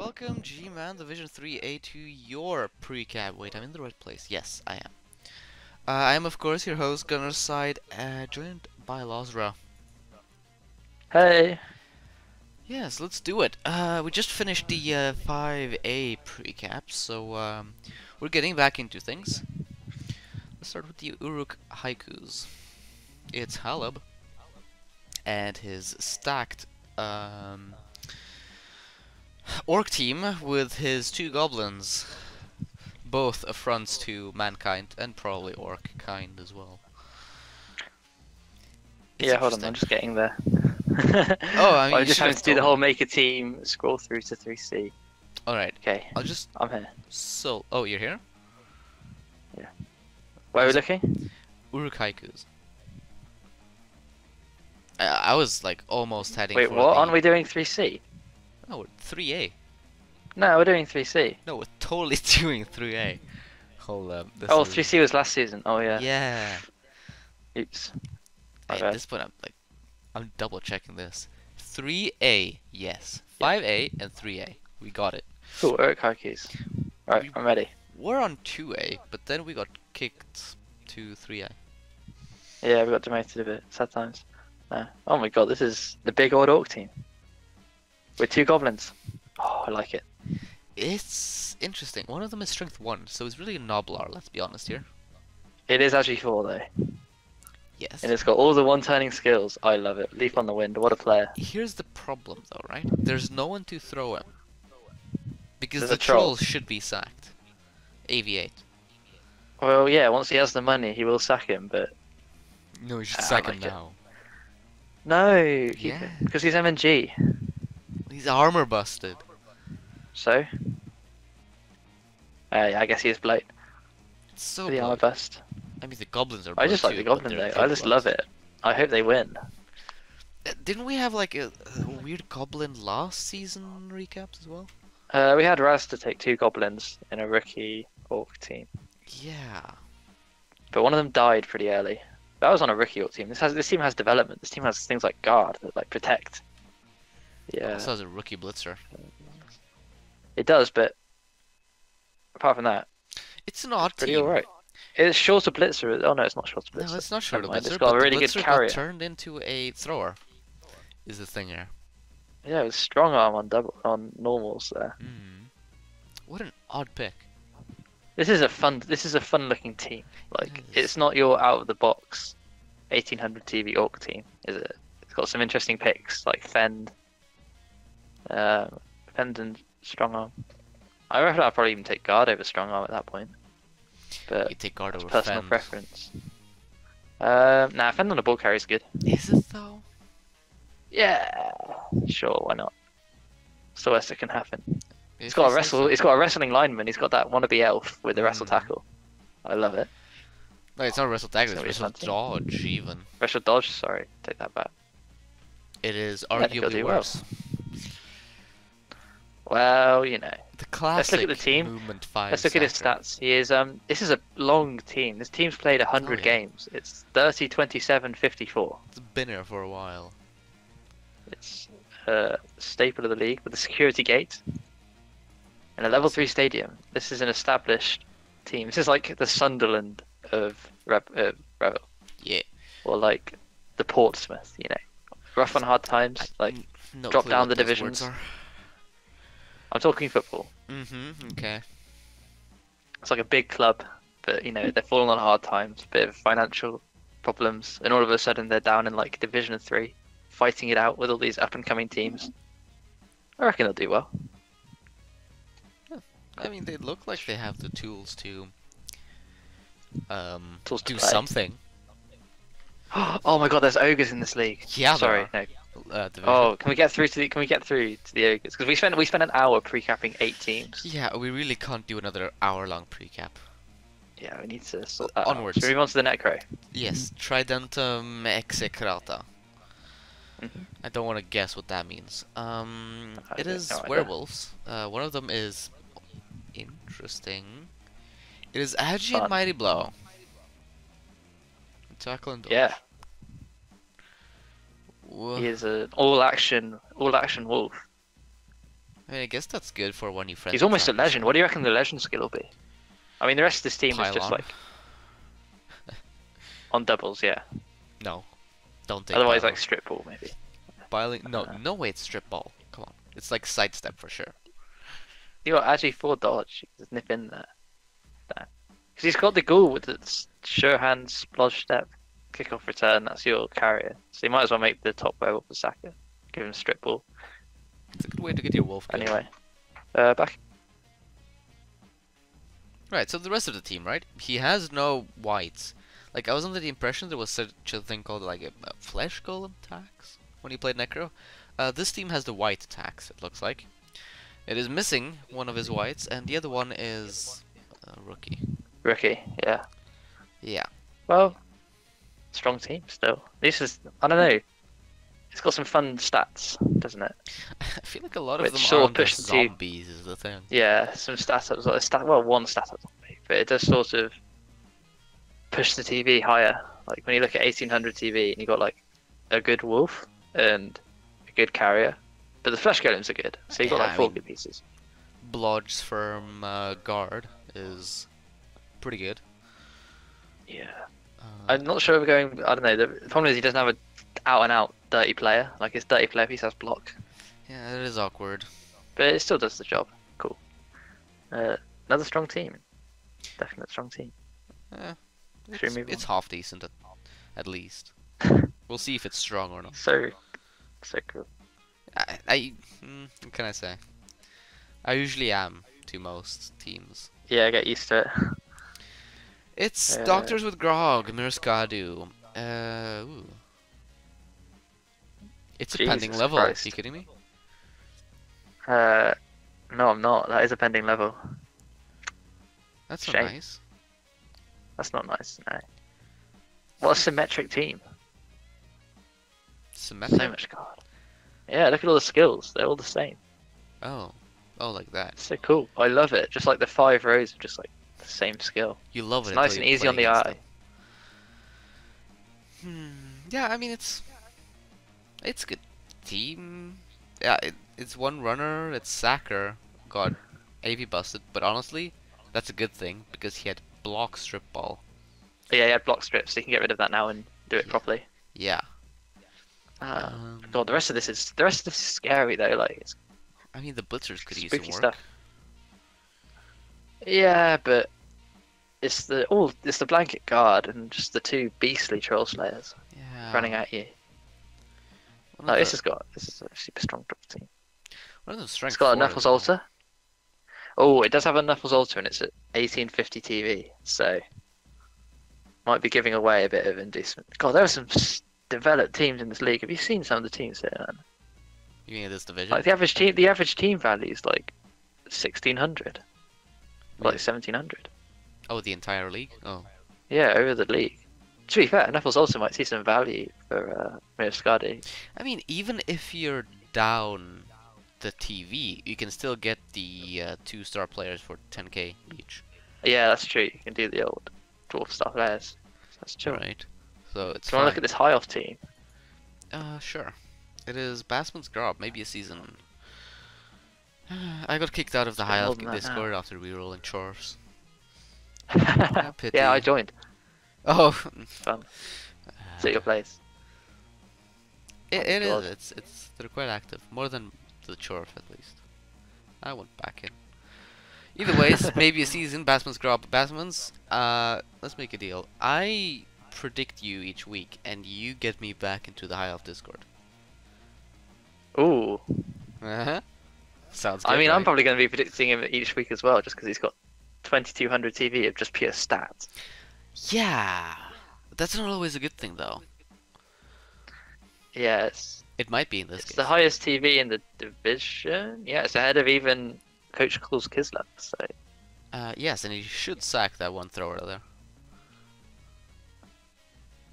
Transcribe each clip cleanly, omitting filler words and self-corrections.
Welcome, GMAN Division 3A to your pre-cap. Wait, I'm in the right place. Yes, I am. I am, of course, your host, Gunnerside, joined by Lozra. Hey. Yes, let's do it. We just finished the 5A pre-cap, so we're getting back into things. Let's start with the Uruk Haikus. It's Halab and his stacked orc team with his two goblins. Both affronts to mankind and probably orc kind as well. Yeah, hold on, I'm just getting there. Oh, I mean, I'm just having to do the whole make a team, scroll through to 3C. Alright. Okay. I'm here. So, oh, you're here? Yeah. Where are we looking? Uruk Haikus. I was like almost heading Wait, for what? Aren't we doing 3C? No, we're 3A. No, we're doing 3C. No, we're totally doing 3A. Hold up. Oh, 3C was last season. Oh, yeah. Yeah. Oops. Hey, at this point, I'm double checking this. 3A, yes. 5A and 3A. We got it. Cool, Uruk Haikus. Right, I'm ready. We're on 2A, but then we got kicked to 3A. Yeah, we got demoted a bit. Sad times. No. Oh my god, this is the big old orc team. With two goblins. Oh, I like it. It's interesting. One of them is strength 1, so it's really a Noblar, let's be honest here. It is actually 4 though. Yes. And it's got all the one-turning skills. I love it. Leap on the wind. What a player. Here's the problem though, right? There's no one to throw him. Because There's the a troll. troll should be sacked. AV8. Well, yeah, once he has the money, he will sack him, but... No, you should sack him like now. No, Yeah. because he's MNG. He's armor busted. So? Yeah, I guess he is blight. It's so The armor bloody. bust. I mean, the goblins are I just like too, the but goblin they're though. I just love it. I hope they win. Didn't we have like a weird goblin last season recaps as well? We had Raz to take 2 goblins in a rookie orc team, Yeah. but one of them died pretty early. That was on a rookie orc team. This team has development. This team has things like guard that like protect. Yeah. Also has a rookie blitzer. It does, but apart from that, It's an odd pretty team. alright. It's shorter blitzer. Oh no, it's not shorter blitzer. No, it's not shorter blitzer, It's got but a really the good blitzer carrier. got turned into a thrower. Is the thing here. Yeah, it was strong arm on normals there. What an odd pick. This is a fun looking team. Like it's not your out of the box 1800 TV orc team, is it? It's got some interesting picks like Fend and strong arm. I reckon I'd probably even take guard over strong arm at that point. But You take guard over personal Fend. preference. Nah, Fend on the ball carry is good. Is it though? Yeah, sure, why not? It's the worst that can happen. If It's got a you say wrestle. so. It's got a wrestling lineman. He's got that wannabe elf with the wrestle tackle. I love it. No, it's not wrestle tackle, it's So wrestle fancy. dodge even. Wrestle dodge. Sorry, take that back. It is I think he'll arguably do well. worse. Well, you know. The classic Let's look at the team. movement 5 Let's look at his sacker. stats. He is This is a long team. This team's played 100 yeah. games. It's 30, 27, 54. It's been here for a while. It's a staple of the league with a security gate and a level 3 stadium. This is an established team. This is like the Sunderland of REBBL. Yeah. Or like the Portsmouth, you know. Rough on hard times, like No drop clue down what the those words divisions. are. I'm talking football. Okay. It's like a big club, but you know they're falling on hard times, bit of financial problems, and all of a sudden they're down in like Division 3, fighting it out with all these up and coming teams. I reckon they'll do well. I mean, they look like they have the tools to Tools to do play. something. Oh my god, there's ogres in this league. Yeah, Sorry, there no. are. Division. Oh, can we get through to the ogres? Because we spent an hour pre-capping 8 teams. Yeah, we really can't do another hour-long pre-cap. Yeah, we need to sort that out. Onwards. Should we move on to the Necro? Yes, Tridentum execrata. Mhm. I don't want to guess what that means. It don't is know either. werewolves. One of them is interesting. It is Agi and Fun. Mighty Blow. Tackle and dodge. Yeah, Whoa. he is an all-action wolf. I mean, I guess that's good for when you friendly He's almost a track or legend. What something. do you reckon the legend skill will be? I mean, the rest of this team is just Pylon. like on doubles, yeah. No, don't take Otherwise, pylon. like strip ball maybe. Piling. No, no way. It's strip ball. Come on. It's like sidestep for sure. You got actually 4 dodge. You can just nip in there. Because he's got the goal with its sure hand, splodge step, kick off return. That's your carrier. So you might as well make the top row up for Saka. Give him strip ball. It's a good way to get your wolf kill. Anyway, back. Right. So the rest of the team, right? He has no whites. Like I was under the impression there was such a thing called like a flesh golem tax when he played Necro. This team has the white tax. It looks like it is missing one of his whites, and the other one is rookie. Rookie, yeah. Yeah. Well, strong team still. This is, I don't know. It's got some fun stats, doesn't it? I feel like a lot of Which them sort are of on the push the team. zombies is the thing. Yeah, some stats up. Well, one stat up, but it does sort of push the TV higher. Like when you look at 1800 TV and you got like a good wolf and a good carrier, but the flesh golems are good. So you got Yeah, like I 4 mean- good pieces. Blodge's firm guard is pretty good. Yeah. Uh, I'm not sure if we're going. I don't know. The problem is he doesn't have a out and out dirty player. Like his dirty player piece has block, yeah, it is awkward. but it still does the job. Cool. Another strong team. Definite strong team. Eh, Should we it's, move it's on? half decent at least. We'll see if it's strong or not. So cool. What can I say? I usually am to most teams. Yeah, get used to it. It's Doctors with Grog, Mirskadu. Ooh. It's a pending Jesus level. Christ. Are you kidding me? No, I'm not. That is a pending level. That's so Shame. nice. That's not nice. No. What a symmetric team. Symmetric. So much guard. Yeah, look at all the skills. They're all the same. Oh, like that. So cool. I love it. Just like the 5 rows of just like the same skill. You love it. It's nice until and you easy play on the against eye. them. Yeah, I mean it's good team. Yeah, it's one runner. It's Sacker got AV busted, but honestly, that's a good thing because he had block strip ball. Yeah, he had block strips, so you can get rid of that now and do it Yeah. properly. Yeah. God, the rest of this is scary though. Like it's I mean the blitzers could use some spooky work. stuff. Yeah, but it's the blanket guard and just the 2 beastly troll slayers Yeah. running at you. One No, of this the- is a super strong drop team. one of them strength It's got a 4 as Knuckles well. Altar. Oh, it does have a Knuckles Altar and it's at 1850 TV, so might be giving away a bit of inducement. God, there are some developed teams in this league. Have you seen some of the teams here, man? You mean this division? Like the average team value is like 1600, like 1700. Oh, the entire league? Oh. Yeah, over the league. To be fair, Knuckles also might see some value for Mirskadi. I mean, even if you're down the TV, you can still get the 2-star players for 10k each. Yeah, that's true. You can do the old dwarf star players. That's true. Right. So it's Do you want to look fine. at this high off team? Sure. It is Bassman's Grub, maybe a season. I got kicked out of the bit High more Elf than that Discord after rerolling chores. Pity. Yeah, I joined. Oh, Fun. It's at your place. it God. is. They're quite active, more than the chores at least. I went back in. Either ways, maybe a season. Bassman's Grub, Bassman's. Let's make a deal. I predict you each week, and you get me back into the High Elf Discord. Ooh. Sounds good. I mean, I'm right? probably going to be predicting him each week as well, just because he's got 2200 TV of just pure stats. Yeah, that's not always a good thing, though. Yeah, It might be in this it's case. the highest TV in the division. Yeah, it's ahead of even Coach Cool's Kislev. So Yes, and he should sack that one thrower there.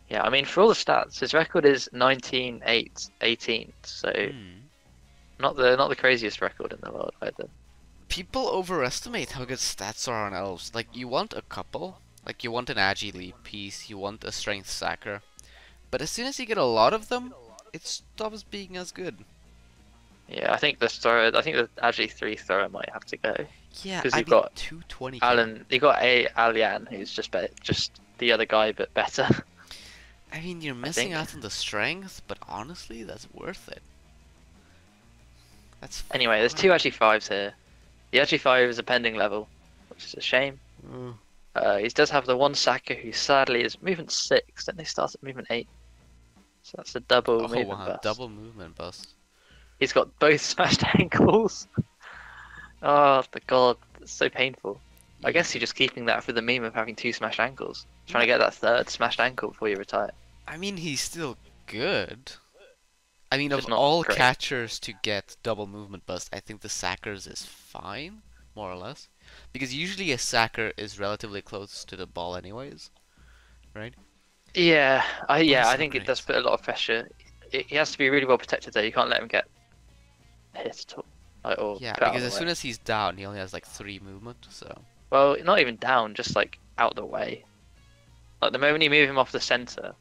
yeah, I mean, for all the stats, his record is 19-8-18. So not the craziest record in the world either. People overestimate how good stats are on elves. Like, you want a couple. Like, you want an Agi lead piece, you want a strength sacker. But as soon as you get a lot of them, it stops being as good. Yeah, I think the Agi 3 thrower might have to go Yeah, because I you've mean got 220k. Alan, you got a Alian who's just the other guy but better. I mean, you're I missing think. out on the strength, but honestly, that's worth it. That's Anyway, there's two fine. Agi 5s here. The Agi 5 is a pending level, which is a shame. Mm. He does have the one Saka who sadly is movement 6, and they start at movement 8. So that's a double Oh movement wow, bust. double movement bust. He's got both smashed ankles. Oh, the god, it's so painful. I Yeah. guess you're just keeping that for the meme of having two smashed ankles. Trying No, to get that third smashed ankle before you retire. I mean he's still good. I mean, It's of just not all great. catchers to get double movement bust, I think the Sackers is fine, more or less. Because usually a Sacker is relatively close to the ball anyways, right? Yeah, But yeah, it's I not think it does great. put a lot of pressure. He has to be really well protected though. You can't let him get hit at all, or Yeah, put out because of as the soon way. as he's down, he only has like 3 movement, so... Well, not even down, just like out the way. Like the moment you move him off the center,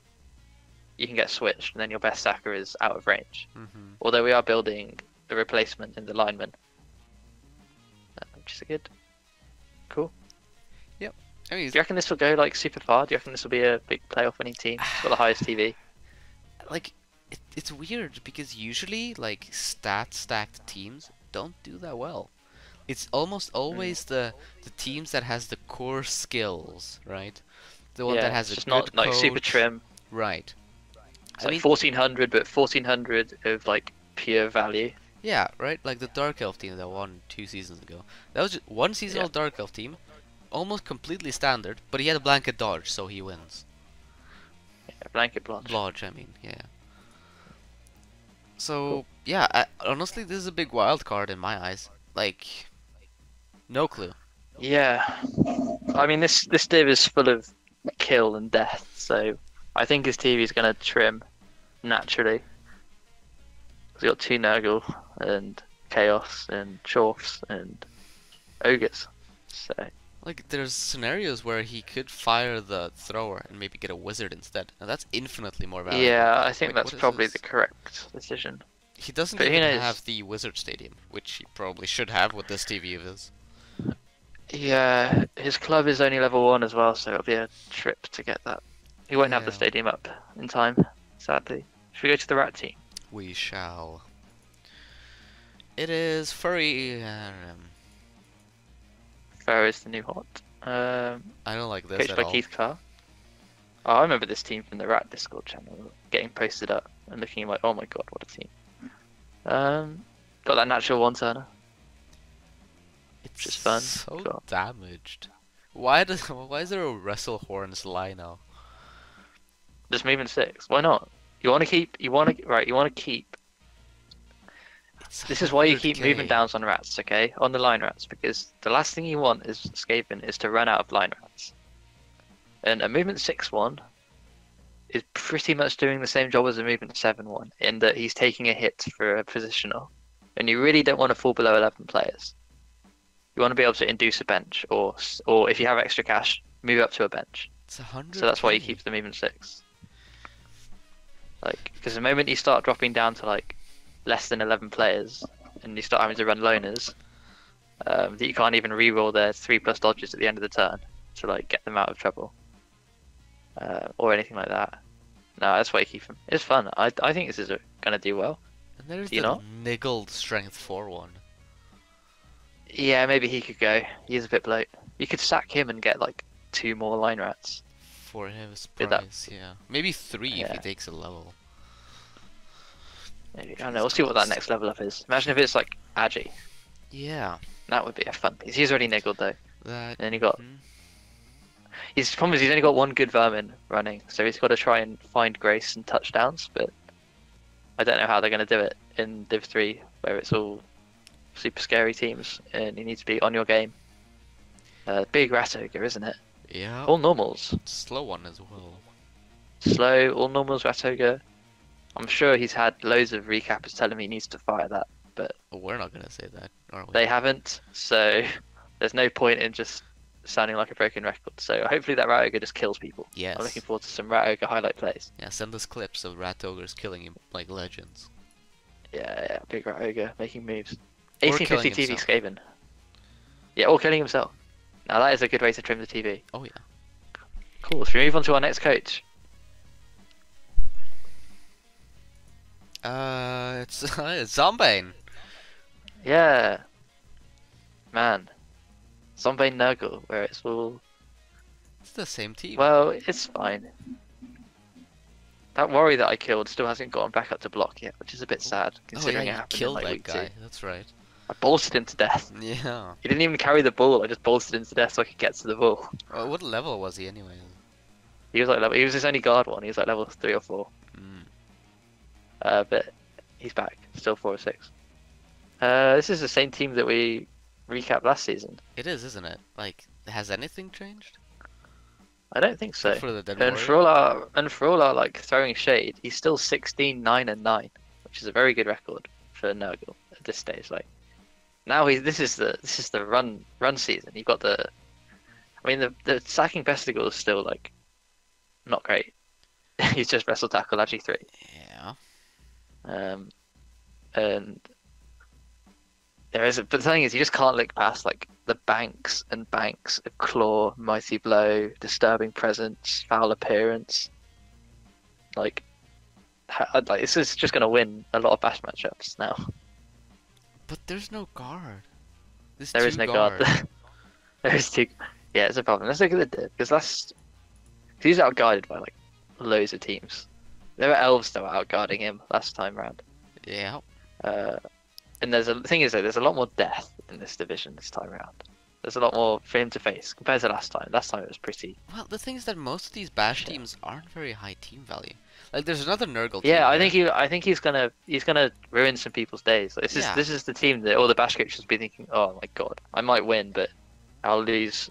you can get switched, and then your best sacker is out of range. Mm-hmm. Although we are building the replacement in the lineman, which is good. Cool. Yep. I mean, Do you reckon this will go like super far? Do you reckon this will be a big playoff winning team? It's got the highest TV. like, it's weird because usually, like, stat-stacked teams don't do that well. It's almost Mm. always the teams that has the core skills, right? The one that Yeah, has it's a just good not like super coach, trim. right? It's I like mean, 1400, but 1400 of like pure value. yeah, right? Like the Dark Elf team that won 2 seasons ago. That was just one Yeah, seasonal Dark Elf team, almost completely standard, but he had a blanket dodge, so he wins. yeah, blanket blanche. Lodge, I mean, yeah. Cool. So, yeah, honestly, this is a big wild card in my eyes. Like, no clue. Yeah, I mean this div is full of kill and death, so I think his TV is gonna trim naturally. He's got two Nurgle and Chaos and Chorfs and Ogres. So Like, there's scenarios where he could fire the thrower and maybe get a wizard instead. Now, that's infinitely more valuable. yeah, I think Like, that's what is probably the this? correct decision. He doesn't But who even knows? have the wizard stadium, which he probably should have with this TV of his. Yeah, his club is only level 1 as well, so it'll be a trip to get that. He won't have the Yeah, stadium up in time, sadly. Should we go to the rat team? we shall. It is furry. Pharaoh is the new hot. I don't like this Coached at by all. Keith Carr. Oh, I remember this team from the Rat Discord channel getting posted up and looking like, oh my god, what a team. Got that natural one turner, It's which is fun. so Got damaged. Why is there a Wrestle Horns Lino? just movement 6. Why not? You want to keep. You want to right. You want to keep. It's This is why you keep movement 100k. downs on rats, okay? On the line rats, because the last thing you want is escaping is to run out of line rats. And a movement 6 one is pretty much doing the same job as a movement 7 one in that he's taking a hit for a positional, and you really don't want to fall below 11 players. You want to be able to induce a bench, or if you have extra cash, move up to a bench. It's So that's why you 100k. keep the movement 6. Like, because the moment you start dropping down to like less than 11 players, and you start having to run loners, that you can't even reroll their 3+ dodges at the end of the turn to like get them out of trouble, or anything like that. No, that's why you keep them. It's fun. I think this is gonna do well. And there's Do you the know? niggled strength 4 one. Yeah, maybe he could go. He is a bit bloat. You could sack him and get like 2 more line rats For his with that. price, yeah. Maybe 3 if he Yeah, takes a level. maybe. I don't know. His We'll see what that cost. next level up is. Imagine if it's like Agi. Yeah, That would be a fun piece. He's already niggled though. that. And then you got. Mhm. His problem is he's only got one good vermin running, so he's got to try and find grace and touchdowns. But I don't know how they're going to do it in Div 3, where it's all super scary teams, and you need to be on your game. Big rat ogre, isn't it? Yeah, All normals. slow one as well. Slow, all normals rat ogre. I'm sure he's had loads of recappers telling me he needs to fire that, but Oh, we're not gonna say that, are we? they haven't, so there's no point in just sounding like a broken record. So hopefully that rat ogre just kills people. I'm looking Yes. forward to some rat ogre highlight plays. Yeah, send us clips of rat ogres killing him like legends. Yeah, big rat ogre making moves. Or killing 1850 TV himself. Skaven. Yeah, or killing himself. Now that is a good way to trim the TV. Oh yeah. Cool. Should we move on to our next coach? It's Zombane. Yeah, man. Zombie Nurgle, where it's all. It's the same team. Well, it's fine. That warrior that I killed still hasn't gotten back up to block yet, which is a bit sad Oh considering yeah, it you happened in killed like that week guy. 2. That's right. I bolted him to death. Yeah. He didn't even carry the ball. I just bolted him to death so I could get to the ball. Well, what level was he anyway? He was like level. He was his only guard one. He was like level 3 or 4. But he's back, still 4 or 6. This is the same team that we recapped last season. It is, isn't it? Like, has anything changed? I don't think so. For the dead And for all our like throwing shade, he's still 16, 9, and 9, which is a very good record for Nurgle at this stage. Like now this is the run season. You've got the, I mean the sacking Bestigal is still like not great. He's just wrestle tackle agi 3. Yeah. And but the thing is, you just can't look past like the banks and banks of claw, mighty blow, disturbing presence, foul appearance. Like this is just gonna win a lot of bash matchups now. But there's no guard. There is no guard. There is two. Yeah, it's a problem. Let's look at the dip because he's outguarded by like loads of teams. There were elves that were outguarding him last time round. Yeah. And the thing is, though, there's a lot more death in this division this time around. There's a lot more for him to face compared to last time. Last time it was pretty. Well, the thing is that most of these bash teams aren't very high team value. Like, there's another Nurgle team. Yeah, I think he's gonna ruin some people's days. Like, this is the team that all the bash coaches be thinking, oh my god, I might win, but I'll lose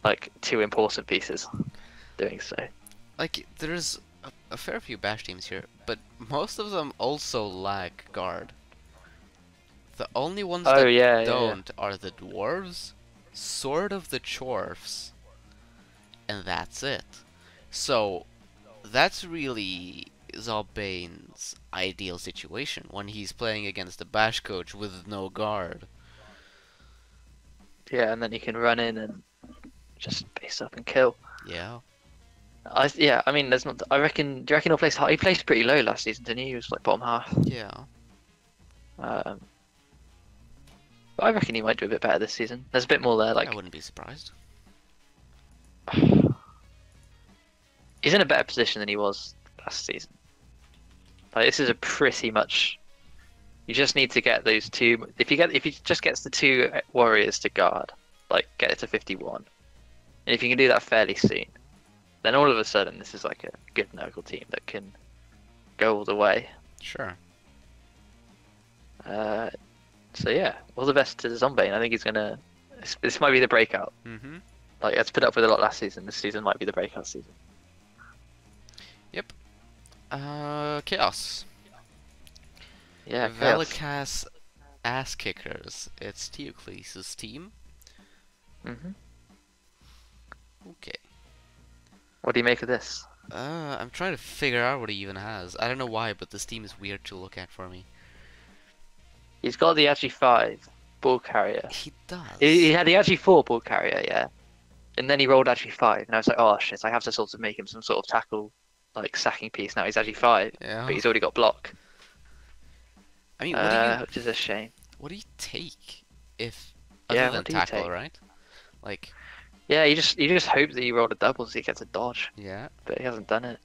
like 2 important pieces doing so. Like, there's a fair few bash teams here, but most of them also lack guard. The only ones that don't are the dwarves, Sword of the Chorfs, and that's it. So, that's really Zalbane's ideal situation when he's playing against a bash coach with no guard. Yeah, and then he can run in and just base up and kill. Yeah. I mean, there's not. I reckon. Do you reckon he'll place high? He placed pretty low last season, didn't he? He was like bottom half. Yeah. But I reckon he might do a bit better this season. There's a bit more there. Like I wouldn't be surprised. He's in a better position than he was last season. Like this is a pretty much. You just need to get those 2. If he just gets the 2 warriors to guard, like get it to 51, and if you can do that fairly soon, then all of a sudden this is like a good Nurgle team that can go all the way. Sure. So yeah, all the best to Zombane. I think he's gonna. This might be the breakout. Mm-hmm. Like he had to put up with a lot last season. This season might be the breakout season. Yep. Chaos. Yeah, Chaos. Velikas Ass Kickers. It's Teocles' team. Mhm. Okay. What do you make of this? I'm trying to figure out what he even has. I don't know why, but this team is weird to look at for me. He's got the Agi 5 ball carrier. He does. He had the Agi 4 ball carrier, yeah. And then he rolled Agi 5, and I was like, oh shit, I have to sort of make him some sort of tackle, like sacking piece. Now he's Agi 5, Yeah. but he's already got block. I mean, what do you? Which is a shame. What do you take if Yeah, other than what do you tackle, take? right? Like, Yeah, you just hope that he rolled a double so he gets a dodge, yeah. but he hasn't done it.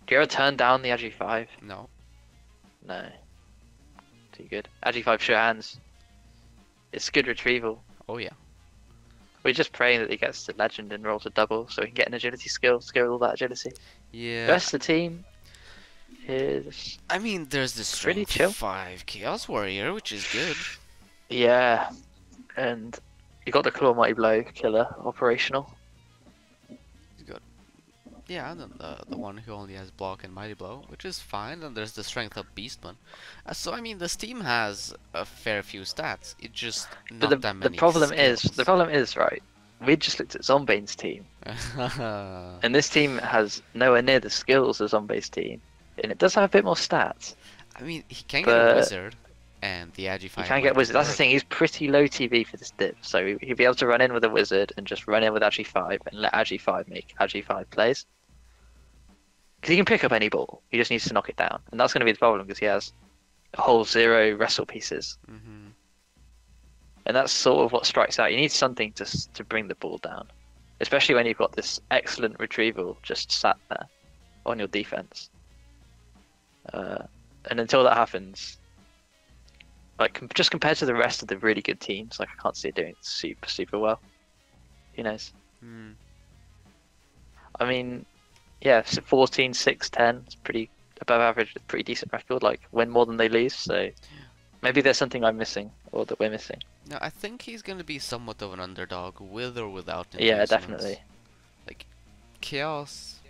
Do you ever turn down the Agi 5? No. No. Too good. Agi 5 sure hands. It's good retrieval. Oh yeah. We're just praying that he gets to legend and rolls a double so he can get an agility skill to go with all that agility. Yeah. The rest of the team is I mean, there's this pretty strength chill. 5 Chaos Warrior, which is good. Yeah, and you got the Claw Mighty Blow killer operational. He's got, yeah, the one who only has block and mighty blow, which is fine. And there's the strength up Beastman. So I mean, this team has a fair few stats. It just not But that many. the problem skills. is right. We just looked at Zombane's team, and this team has nowhere near the skills of Zombane's team. and it does have a bit more stats, I mean, he can get a but wizard, and the Agi you 5 can might get do wizard. the That's the work. thing. He's pretty low TV for this div, so he'd be able to run in with a wizard and just run in with Agi 5 and let Agi 5 make Agi 5 plays. Because he can pick up any ball. He just needs to knock it down, and that's going to be the problem because he has a whole 0 wrestle pieces, Hmm. and that's sort of what strikes out. You need something to bring the ball down, especially when you've got this excellent retrieval just sat there on your defense. And until that happens, like just compared to the rest of the really good teams, like I can't see it doing super well. Who knows? Mm. I mean, yeah, so 14, 6, 10. It's pretty above average, pretty decent record. Like win more than they lose. So maybe there's something I'm missing or that we're missing. No, I think he's going to be somewhat of an underdog, with or without Yeah, inducements. definitely. Like, Chaos,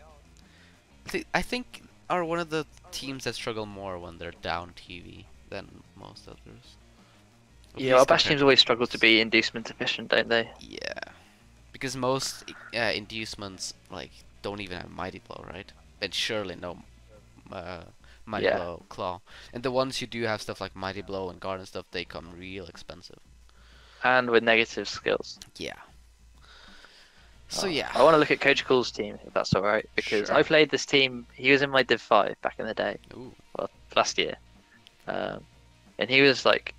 I think are one of the teams that struggle more when they're down TV than most others. At Yeah, our least bash compared teams always struggle to others. be inducement efficient, don't they? Yeah, because most inducements like don't even have Mighty Blow, right? And surely no uh, Mighty Yeah, Blow Claw. And the ones who do have stuff like Mighty Blow and Guard and stuff, they come real expensive. and with negative skills. Yeah. So yeah. I want to look at Coach Cool's team, if that's all right, because Sure. I played this team. He was in my Div 5 back in the day, Ooh. well, last year, and he was like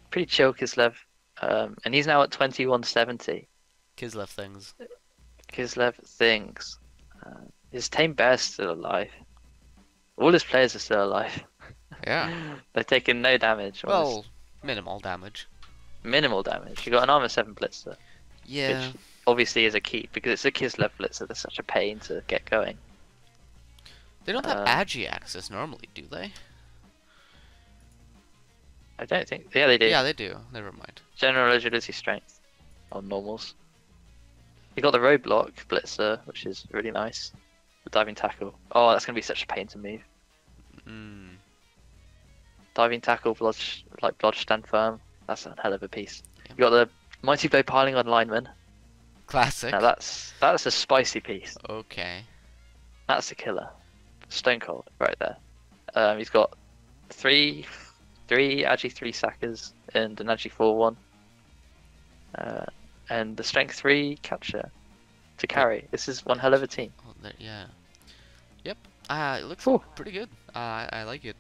pretty chill Kislev, and he's now at 2170. Kislev things. Kislev thinks his tame bear's still alive. All his players are still alive. Yeah. They've taken no damage. Well, minimal damage. Minimal damage. You got an armor 7 blitzer, Yeah. which obviously is a keep because it's a Kislev blitzer. That's such a pain to get going. They don't have Agi access normally, do they? I don't think. Yeah, they do. Yeah, they do. Never mind. General agility strength on normals. You got the roadblock blitzer, which is really nice. The diving tackle. Oh, that's gonna be such a pain to move. Mm. Diving tackle, blood stand firm. That's a hell of a piece. Yeah. You got the mighty blow piling on lineman. Classic. Now that's a spicy piece. Okay. That's a killer. Stone cold right there. He's got three Agi 3 sackers and an Agi 4-1. And the strength 3 catcher to carry. This is one hell of a team. Oh, there, yeah. Yep. It looks Cool. pretty good. I like it.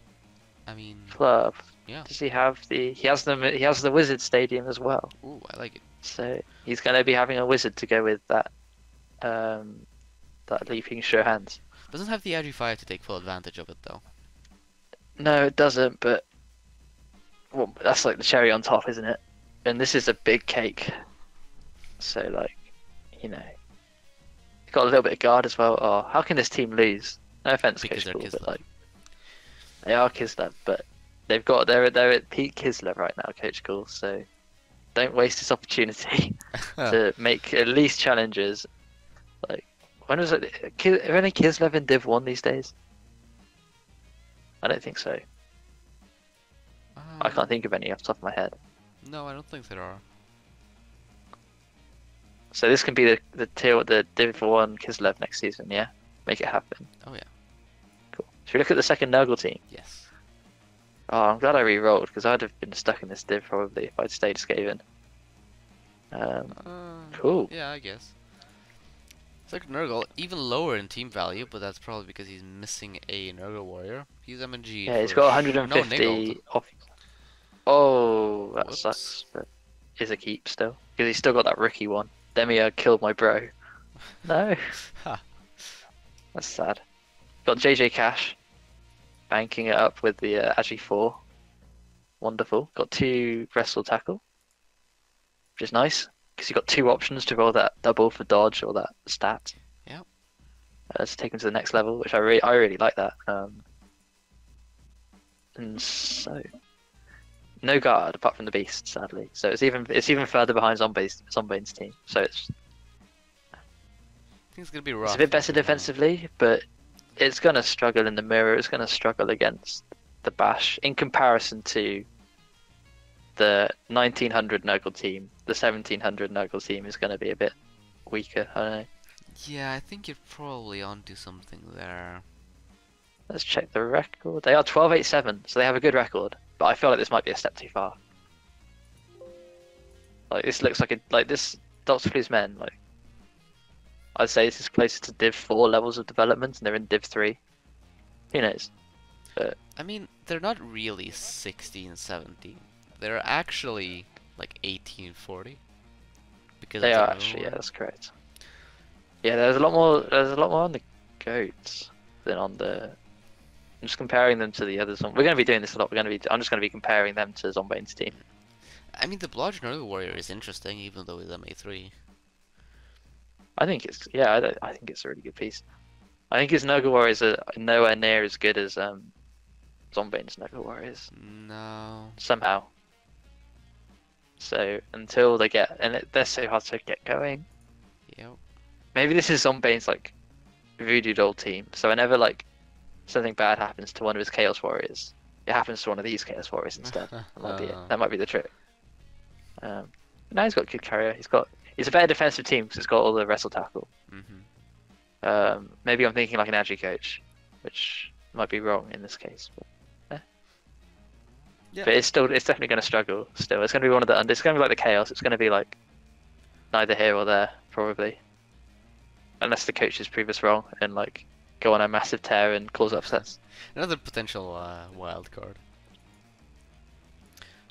I mean, Club. yeah. Does he have the? He has the Wizard Stadium as well. Ooh, I like it. So he's going to be having a wizard to go with that. That leaping sure hands. Doesn't have the Agi 5 to take full advantage of it though. No, it doesn't. But well, that's like the cherry on top, isn't it? And this is a big cake. So like, you know, he's got a little bit of guard as well. Oh, how can this team lose? No offense, Because Coach they're Cool, but Kislev. like, they are Kislev, but they're at peak Kislev right now, Coach Cool. So don't waste this opportunity to make at least challenges. Like, when was it? Are any Kislev in Div 1 these days? I don't think so. I can't think of any off the top of my head. No, I don't think there are. So this can be the Div 1 Kislev next season, yeah? Make it happen. Oh yeah. Cool. Should we look at the second Nurgle team? Yes. Oh, I'm glad I re-rolled because I'd have been stuck in this div probably if I'd stayed Skaven. Cool. Yeah, I guess. Second Nurgle, even lower in team value, but that's probably because he's missing a Nurgle warrior. He's MNG. Yeah, he's got No, 150 Niggled. off. Oh, that Whoops. sucks, but is a keep still because he's still got that rookie one. Demia killed my bro. No, Ha. that's sad. Got JJ Cash, banking it up with the Agi 4. Wonderful. Got 2 wrestle tackle, which is nice because you got 2 options to roll that double for dodge or that stat. Yeah. To take him to the next level, which I really like that. And so no guard apart from the beast, sadly. So it's even further behind Zombane's team. So it's I think it's gonna be rough. It's a bit better defensively, but it's going to struggle in the mirror. It's going to struggle against the Bash in comparison to the 1900 Nurgle team. The 1700 Nurgle team is going to be a bit weaker. I don't know. Yeah, I think you're probably onto something there. Let's check the record. They are 12-8-7, so they have a good record. But I feel like this might be a step too far. Like this looks like this Dr. Flu's men. Like I'd say this is closer to Div 4 levels of development, and they're in Div 3. Who knows? But I mean, they're not really 16, 17. They're actually like 1840 because they of the are moon actually, yeah, war. that's correct. Yeah, there's a lot more. There's a lot more on the goats than on the. I'm just comparing them to the others. We're going to be doing this a lot. I'm just going to be comparing them to Zombane's team. I mean, the Bludgeoner Warrior is interesting, even though he's MA3. I think it's yeah. I think it's a really good piece. I think his Nugget Warriors are nowhere near as good as Zombane's Nugget Warriors No. somehow. So until they get they're so hard to get going. Yep. Maybe this is Zombane's like voodoo doll team. So whenever like something bad happens to one of his Chaos Warriors, it happens to one of these Chaos Warriors instead. That might be it. That might be the trick. Now he's got good carrier. He's a better defensive team because it's got all the wrestle tackle. Maybe I'm thinking like an Agi coach, which might be wrong in this case. Yeah. But it's definitely going to struggle. Still, it's going to be one of the. It's going to be like the Chaos. It's going to be like neither here or there probably, unless the coaches prove us wrong and like go on a massive tear and cause upsets. Another potential wild card.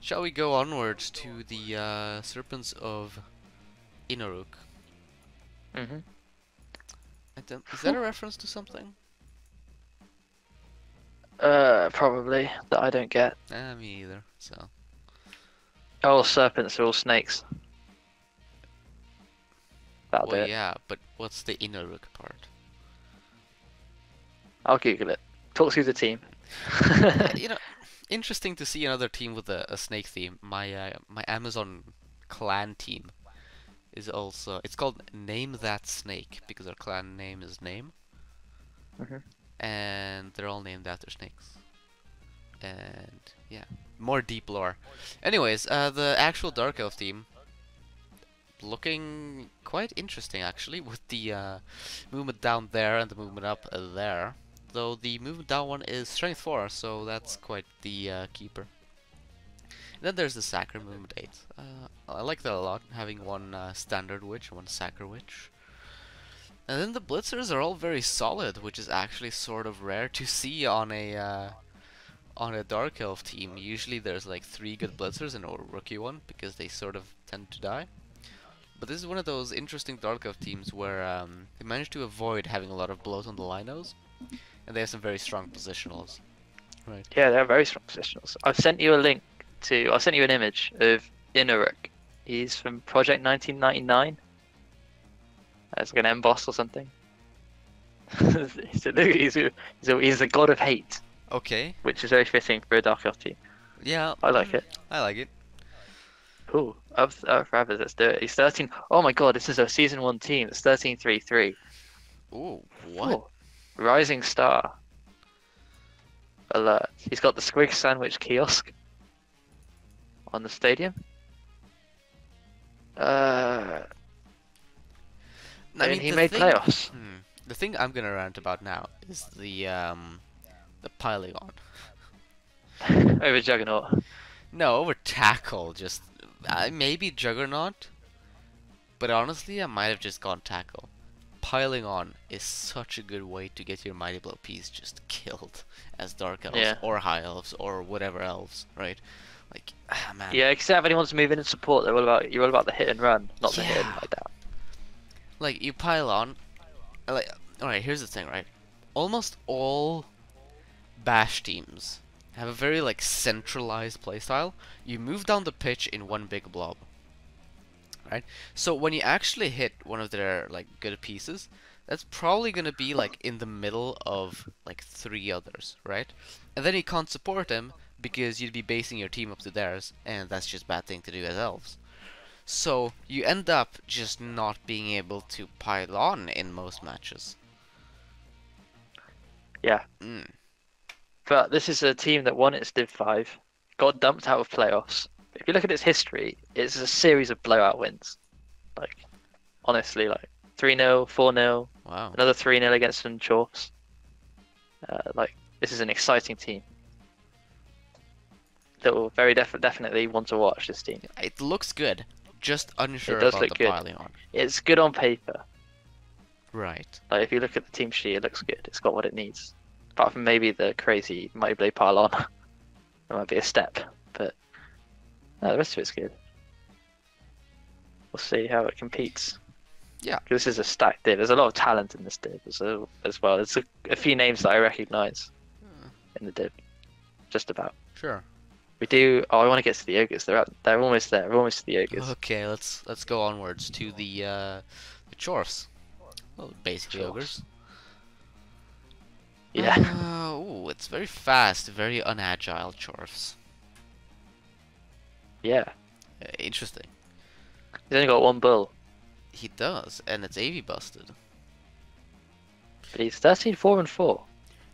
Shall we go onwards to the Serpents of Inaruk? Mm-hmm. Is that a reference to something? Probably that I don't get. Me either. So. Oh, serpents are all snakes. That'll do Well, it. yeah, but what's the Inaruk part? I'll Google it. Talk through the team. You know, interesting to see another team with a snake theme. My Amazon clan team is also, it's called Name That Snake because our clan name is Name, and they're all named after snakes. And yeah, more deep lore. Anyways, the actual Dark Elf team looking quite interesting actually, with the movement down there and the movement up there. Though the movement down one is strength 4, so that's quite the keeper. And then there's the Sacker movement 8. I like that a lot, having one standard witch and one Sacker witch. And then the blitzers are all very solid, which is actually sort of rare to see on a Dark Elf team. Usually there's like 3 good blitzers and a rookie one, because they sort of tend to die. But this is one of those interesting Dark Elf teams where they managed to avoid having a lot of blows on the linos. And they have some very strong positionals. Right. Yeah, they're very strong positionals. I've sent you a link to. I sent you an image of Inaruk. He's from Project 1999. It's like an emboss or something. He's a god of hate. Okay. Which is very fitting for a Dark Elf team. Yeah. I like it. I like it. Cool. Up for Rabbit, let's do it. He's 13. Oh my god, this is a Season 1 team. It's 13-3-3. Ooh, what? Ooh. Rising Star. Alert. He's got the Squig Sandwich kiosk on the stadium. I mean, he made playoffs. The thing I'm gonna rant about now is the piling on. Over Juggernaut. No, over tackle. Just maybe Juggernaut, but honestly, I might have just gone tackle. Piling on is such a good way to get your Mighty Blow piece just killed as Dark Elves or High Elves or whatever elves, right? Like, man. Yeah, except when he wants to move in and support, you're all about the hit and run, not the hit and like that. Like, you pile on. Like, alright, here's the thing, right? Almost all bash teams have a very like centralized playstyle. You move down the pitch in one big blob. Right? So when you actually hit one of their like good pieces, that's probably gonna be like in the middle of like 3 others, right? And then you can't support them because you'd be basing your team up to theirs, and that's just a bad thing to do as elves. So you end up just not being able to pile on in most matches. Yeah. But this is a team that won its Div 5, got dumped out of playoffs. If you look at its history, it's a series of blowout wins. Like, honestly, like 3-0, 4-0, Wow. another 3-0 against some chalks. Like, This is an exciting team that will definitely want to watch this team. It looks good, just unsure It does about look the good. pylon. It's good on paper. Right. Like if you look at the team sheet, it looks good. It's got what it needs. Apart from maybe the crazy Mighty Blade pylon, that might be a step. But no, the rest of it's good. We'll see how it competes. Yeah. This is a stacked div. There's a lot of talent in this div as well. There's a few names that I recognise in the div. Just about. Sure. We do. Oh, I want to get to the ogres. They're almost there. We're almost to the ogres. Okay, let's go onwards to the chorfs. Well, basically Chorfs. ogres. Yeah. Ooh, it's very fast, very unagile chorfs. Yeah. Interesting. He's only got one bull, He does, and it's AV busted. but he's 13, 4, and 4.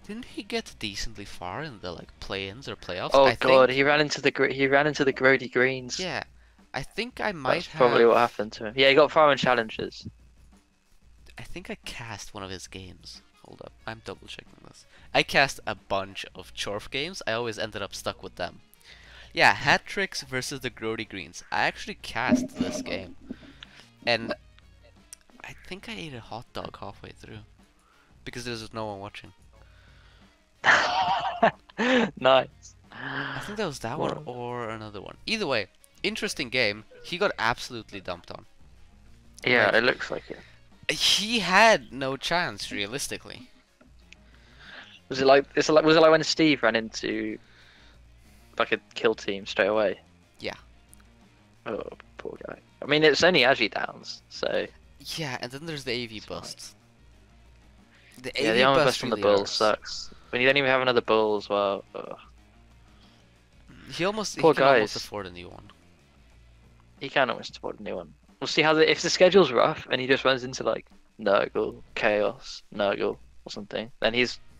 Didn't he get decently far in the like play-ins or playoffs? Oh I god, think, he ran into the grody greens. yeah, I think I might That's probably have. what happened to him. Yeah, he got far in challenges. I think I cast one of his games. Hold up, I'm double checking this. I cast a bunch of Chorf games. I always ended up stuck with them. Yeah, Hat Tricks versus the Grody Greens. I actually cast this game, and I think I ate a hot dog halfway through because there's no one watching. Nice. I think that was that one or another one. Either way, interesting game. He got absolutely dumped on. Yeah, Like, it looks like it. he had no chance realistically. Was it like when Steve ran into like a kill team straight away? Yeah. Oh, poor guy. I mean, it's only Agi downs, so Yeah, and then there's the AV bust. The yeah, AV the armor bust bust from the really bull hurts. sucks. When you don't even have another bull as well. Ugh. He almost Poor can almost guys. afford a new one. He can almost afford a new one. We'll see how if the schedule's rough and he just runs into like Nurgle, Chaos, Nurgle, or something, then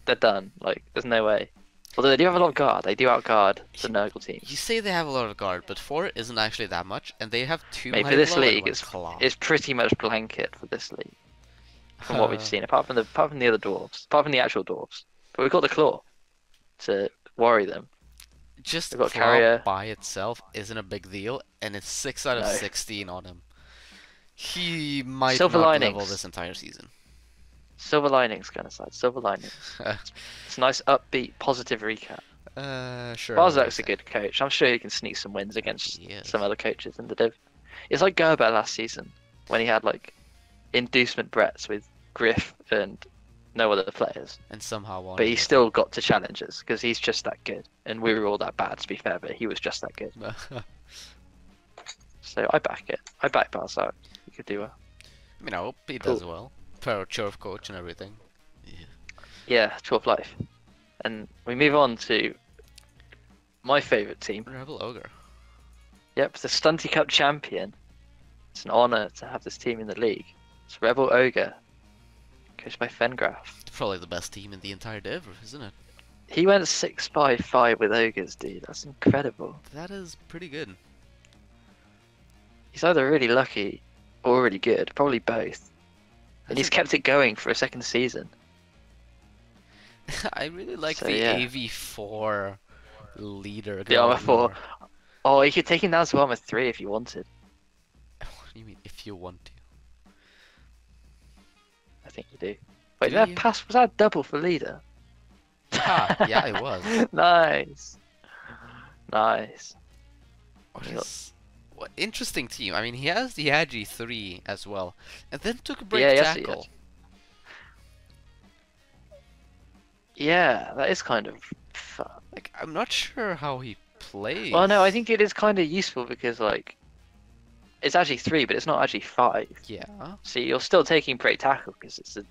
they're done. Like, there's no way. Although they do have a lot of guard, they do outguard the Nurgle teams. You say they have a lot of guard, but 4 isn't actually that much, and they have 2 Mate, high for this blow and league, 1 claw. it's pretty much blanket for this league from what we've seen. Apart from the other dwarves, apart from the actual dwarves, but we've got the claw to worry them. Just We've got claw carrier. by itself isn't a big deal, and it's 6 out of No. 16 on him. He might Silver not linings. level this entire season. Silver linings kind of side. Silver linings. It's a nice upbeat, positive recap. Sure. Barzak's a good coach. I'm sure he can sneak some wins against He is. some other coaches in the div. It's like Gerber last season when he had like inducement Bretts with Griff and no other players, And somehow won. but he still got to challenges because he's just that good. And we were all that bad, to be fair, but he was just that good. So I back it. I back Barzak. He could do well. I mean, I hope he Cool. does well. Per Chorf coach and everything. Yeah, 12 life. And we move on to my favourite team. Rebel Ogre. Yep, the Stunty Cup champion. It's an honour to have this team in the league. It's Rebel Ogre, coached by Fengraf. Probably the best team in the entire div, isn't it? He went 6-5-5 with Ogres, dude. That's incredible. That is pretty good. He's either really lucky or really good. Probably both. And he's kept it going for a second season. I really like So, the yeah. AV4 leader. The armor god 4. leader. Oh, you could take him down to armor 3 if you wanted. What do you mean, if you want to? I think you do. Wait, Do that you? pass was that double for leader? Yeah, it was. Nice. Nice. What interesting team. I mean, he has the Agi 3 as well, and then took a break Yeah, yes, tackle. Yeah, that is kind of fun. Like, I'm not sure how he plays. Well, no, I think it is kind of useful because, like, it's Agi 3, but it's not Agi 5. Yeah. So you're still taking break tackle because it's an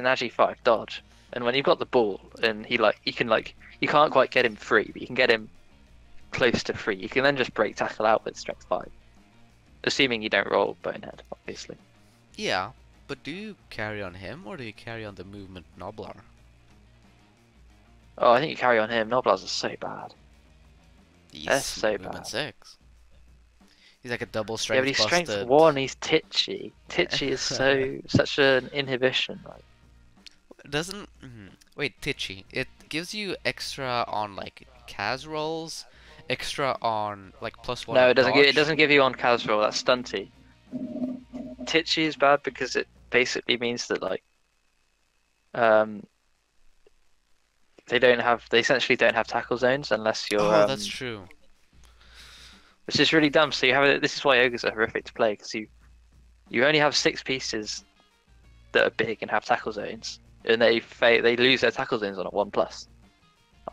Agi 5 dodge. And when you've got the ball and you can't quite get him free, but you can get him close to free. You can then just break tackle out with strength 5, assuming you don't roll bonehead, obviously. Yeah, but do you carry on him or do you carry on the movement Noblar? Oh, I think you carry on him. Noblars are so bad. He's That's so movement bad. 6. He's like a double Yeah, strength but he's strength busted. 1. He's titchy. Titchy is such an inhibition. Like, Doesn't Wait, Tichy. It gives you extra on like Kaz rolls, extra on like +1 No, on it doesn't give dodge. you on casual. That's stunty. Titchy is bad because it basically means that like um they essentially don't have tackle zones unless you're Oh, that's true. which is really dumb. So this is why ogres are horrific to play because you only have 6 pieces that are big and have tackle zones, and they lose their tackle zones on a 1+,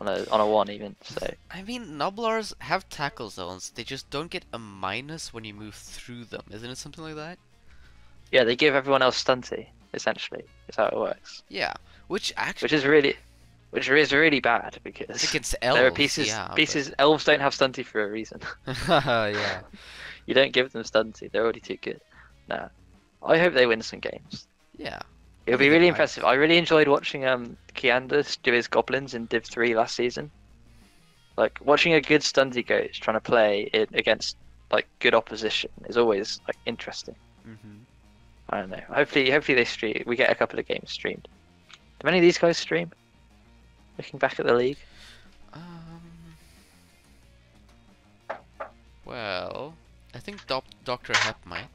on a 1 even. So I mean, Noblars have tackle zones. They just don't get a minus when you move through them. Isn't it something like that? yeah, they give everyone else stunty essentially. Is how it works, Yeah, which which actually is really which is really bad because against there are elves, yeah, but pieces elves don't have stunty for a reason. yeah, You don't give them stunty; they're already too good. Nah, I hope they win some games. yeah. It'll I be think they really might. impressive. I really enjoyed watching Kiander do his goblins in Div 3 last season. Like watching a good stunty coach trying to play it against like good opposition is always like interesting. Hmm. I don't know. Hopefully they stream. We get a couple of games streamed. Do many of these guys stream? Looking back at the league. Um. Well, I think Doctor Hep might.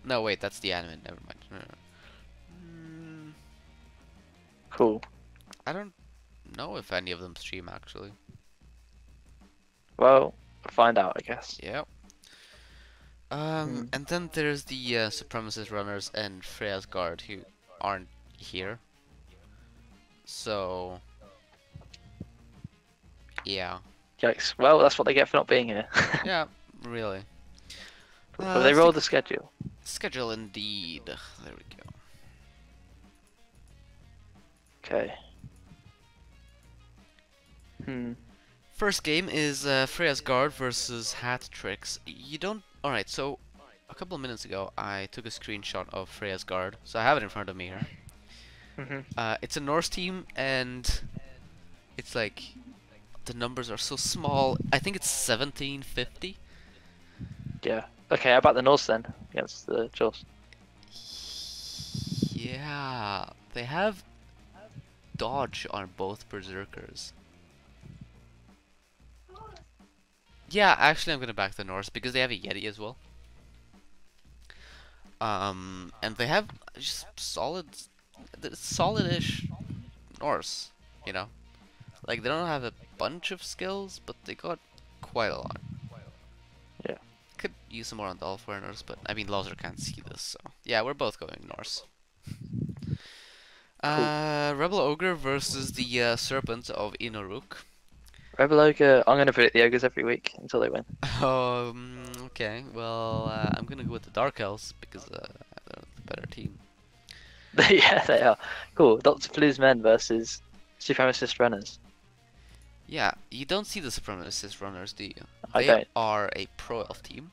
No, wait, that's the anime. Never mind. No, no. Mm, Cool. I don't know if any of them stream actually. Well, we'll find out, I guess. Yeah. Hmm. And then there's the Supremacist Runners and Freya's Guard who aren't here. So, yeah. Yikes. Well, that's what they get for not being here. Yeah, really. Have they Let's take rolled a the schedule? schedule indeed. There we go. Okay. Hmm. First game is Freya's Guard versus Hat Tricks. You don't... Alright, so a couple of minutes ago I took a screenshot of Freya's Guard, so I have it in front of me here. It's a Norse team and it's like the numbers are so small. I think it's 1750. Yeah. Okay, how about the Norse then against the Jaws? Yeah, they have dodge on both berserkers. Yeah, actually I'm gonna back the Norse because they have a Yeti as well. And they have just solid-ish Norse, you know? Like, they don't have a bunch of skills, but they got quite a lot. Yeah. Could use some more on the Allforeigners, but I mean, Lozer can't see this, so. Yeah, we're both going Norse. Cool. Rebel Ogre versus the Serpent of Inuruk. REBBL Ogre. I'm going to predict the ogres every week until they win. Okay, well, I'm gonna go with the Dark Elves because they're the better team. Yeah, they are. Cool. Dr. Flu's men versus Supremacist Runners. Yeah, you don't see the Supremacist Runners, do you? I They don't. are a Pro Elf team.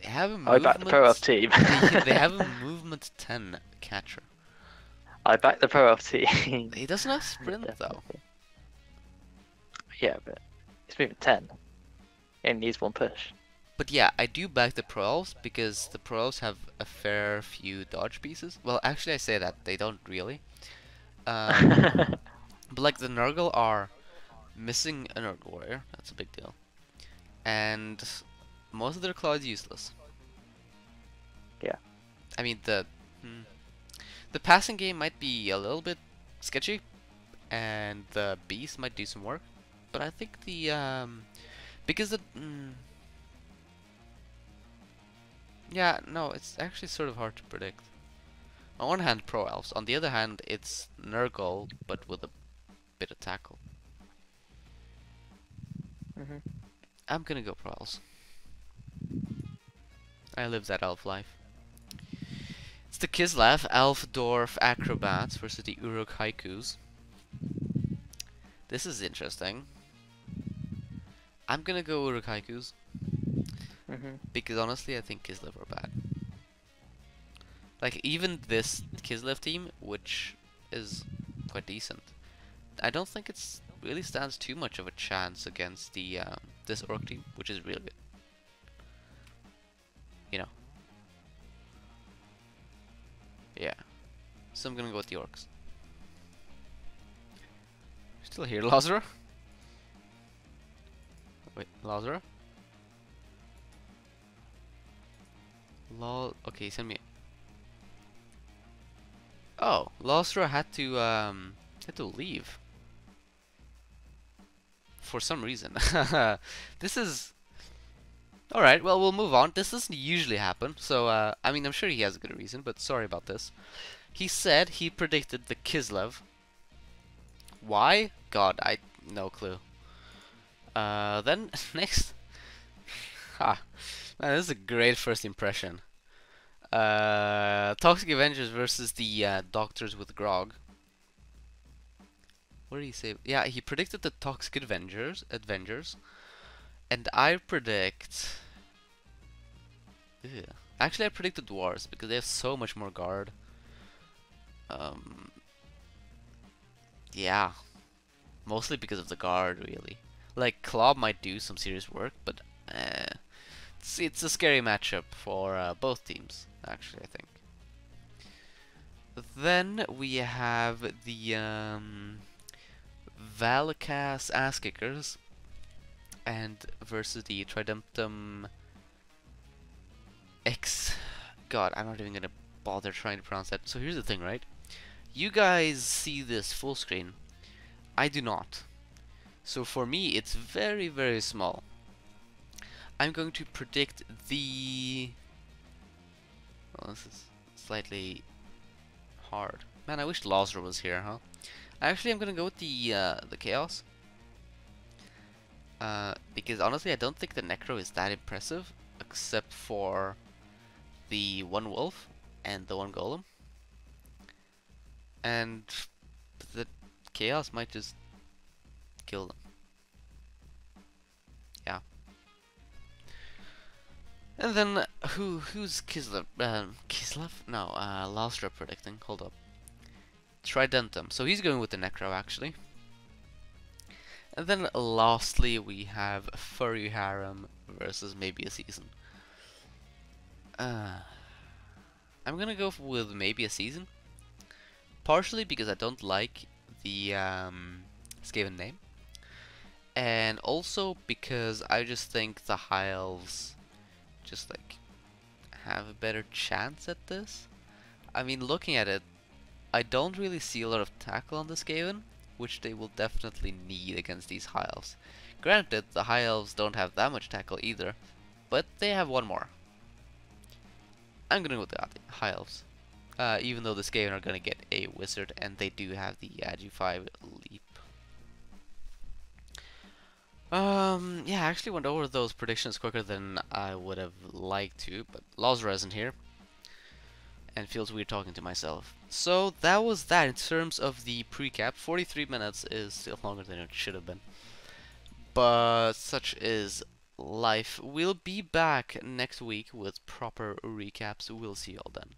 They have a I back the Pro Elf team. they have a movement 10 catcher. I back the Pro Elf team. He doesn't have sprint though. Yeah, but it's moving 10. He only needs one push. But yeah, I do back the Pro Elves because the Pro Elves have a fair few dodge pieces. Well, actually I say that, they don't really. But like the Nurgle are missing a Nurgle Warrior, that's a big deal. And most of their claw is useless. Yeah. I mean, the passing game might be a little bit sketchy, and the beast might do some work, but I think because yeah, no, it's actually sort of hard to predict. On one hand, Pro Elves. On the other hand, it's Nurgle, but with a bit of tackle. I'm gonna go Pro Elves. I live that elf life. It's the Kislev Elf Dwarf Acrobats versus the Uruk Haikus. This is interesting. I'm gonna go Uruk Haikus because honestly, I think Kislev are bad. Like even this Kislev team, which is quite decent, I don't think it's really stands too much of a chance against the this Orc team, which is really good. You know. Yeah. So I'm gonna go with the Orcs. Still here, Lazara? Wait, Lazara? Lol. Okay, send me. Oh, Lazara had to leave for some reason. This is alright. Well, we'll move on. This doesn't usually happen, so I mean, I'm sure he has a good reason, but sorry about this. He said he predicted the Kislev. Why? God, I no clue. Then next. Ha, man, this is a great first impression. Toxic Avengers versus the Doctors with Grog. What did he say? Yeah, he predicted the Toxic Avengers, and I predict. Ew. Actually, I predicted Dwarves because they have so much more guard. Yeah, mostly because of the guard, really. Like Klob might do some serious work, but it's a scary matchup for both teams. Actually, I think. Then we have the Valacas Ass Kickers and versus the Tridumptum X. God, I'm not even gonna bother trying to pronounce that. So here's the thing, right? You guys see this full screen. I do not. So for me, it's very, very small. I'm going to predict the. Well, this is slightly hard. Man, I wish Lazar was here, huh? Actually, I'm gonna go with the Chaos. Because honestly, I don't think the Necro is that impressive, except for the one Wolf and the one Golem. And the Chaos might just kill them. Yeah. And then who's Kislev? Kislev? No, Lastra predicting. Hold up. Tridentum. So he's going with the Necro actually. And then lastly we have Furry Harem versus maybe a season. I'm gonna go with maybe a season. Partially because I don't like the Skaven name. And also because I just think the High Elves just like have a better chance at this. I mean, looking at it, I don't really see a lot of tackle on the Skaven, which they will definitely need against these High Elves. Granted, the High Elves don't have that much tackle either, but they have one more. I'm gonna go with the High Elves. Even though the Skaven are gonna get a Wizard, and they do have the Agi5 Leap. Yeah, I actually went over those predictions quicker than I would have liked to, but Lazara isn't here. And feels weird talking to myself. So that was that in terms of the pre-cap. 43 minutes is still longer than it should have been. But such is life. We'll be back next week with proper recaps. We'll see y'all then.